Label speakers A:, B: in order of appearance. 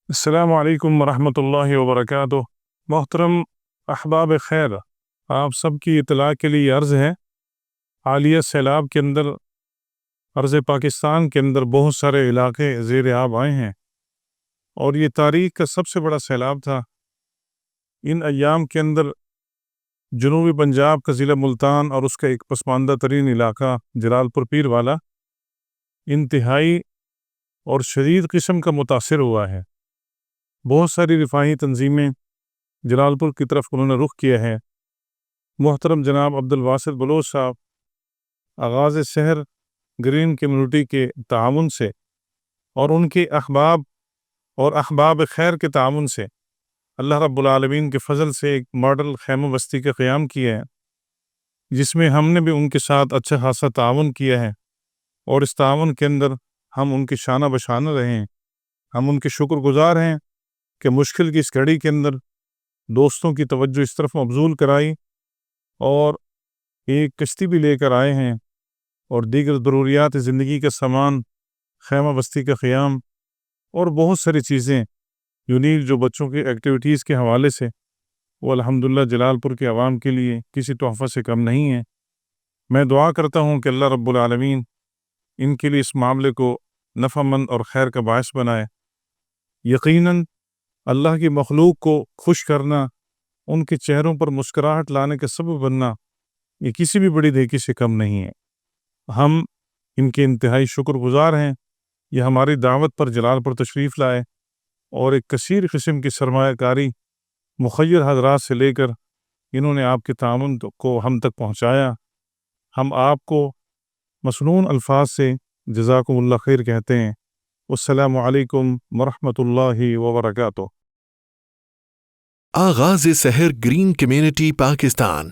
A: السلام علیکم ورحمۃ اللہ وبرکاتہ۔ محترم احباب خیر، آپ سب کی اطلاع کے لیے عرض ہے، حالیہ سیلاب کے اندر عرض پاکستان کے اندر بہت سارے علاقے زیر آب آئے ہیں اور یہ تاریخ کا سب سے بڑا سیلاب تھا۔ ان ایام کے اندر جنوبی پنجاب کا ضلع ملتان اور اس کا ایک پسماندہ ترین علاقہ جلال پور پیر والا انتہائی اور شدید قسم کا متاثر ہوا ہے۔ بہت ساری رفاہی تنظیمیں جلال پور کی طرف انہوں نے رخ کیا ہے۔ محترم جناب عبدالواسط بلوچ صاحب آغاز شہر گرین کمیونٹی کے تعاون سے اور ان کے احباب اور احباب خیر کے تعاون سے اللہ رب العالمین کے فضل سے ایک ماڈل خیمہ بستی کا قیام کیا ہے، جس میں ہم نے بھی ان کے ساتھ اچھا خاصا تعاون کیا ہے اور اس تعاون کے اندر ہم ان کے شانہ بشانہ رہے ہیں۔ ہم ان کے شکر گزار ہیں کہ مشکل کی اس گھڑی کے اندر دوستوں کی توجہ اس طرف مبذول کرائی اور ایک کشتی بھی لے کر آئے ہیں اور دیگر ضروریات زندگی کا سامان، خیمہ بستی کا قیام اور بہت ساری چیزیں یونیک جو بچوں کی ایکٹیویٹیز کے حوالے سے وہ الحمدللہ جلال پور کے عوام کے لیے کسی تحفہ سے کم نہیں ہے۔ میں دعا کرتا ہوں کہ اللہ رب العالمین ان کے لیے اس معاملے کو نفع مند اور خیر کا باعث بنائے۔ یقیناً اللہ کی مخلوق کو خوش کرنا، ان کے چہروں پر مسکراہٹ لانے کا سبب بننا، یہ کسی بھی بڑی نیکی سے کم نہیں ہے۔ ہم ان کے انتہائی شکر گزار ہیں۔ یہ ہماری دعوت پر جلال پور تشریف لائے اور ایک کثیر قسم کی سرمایہ کاری مخیر حضرات سے لے کر انہوں نے آپ کے تعاون کو ہم تک پہنچایا۔ ہم آپ کو مسنون الفاظ سے جزاکم اللہ خیر کہتے ہیں۔ السلام علیکم ورحمۃ اللہ وبرکاتہ۔
B: آغاز سحر گرین کمیونٹی پاکستان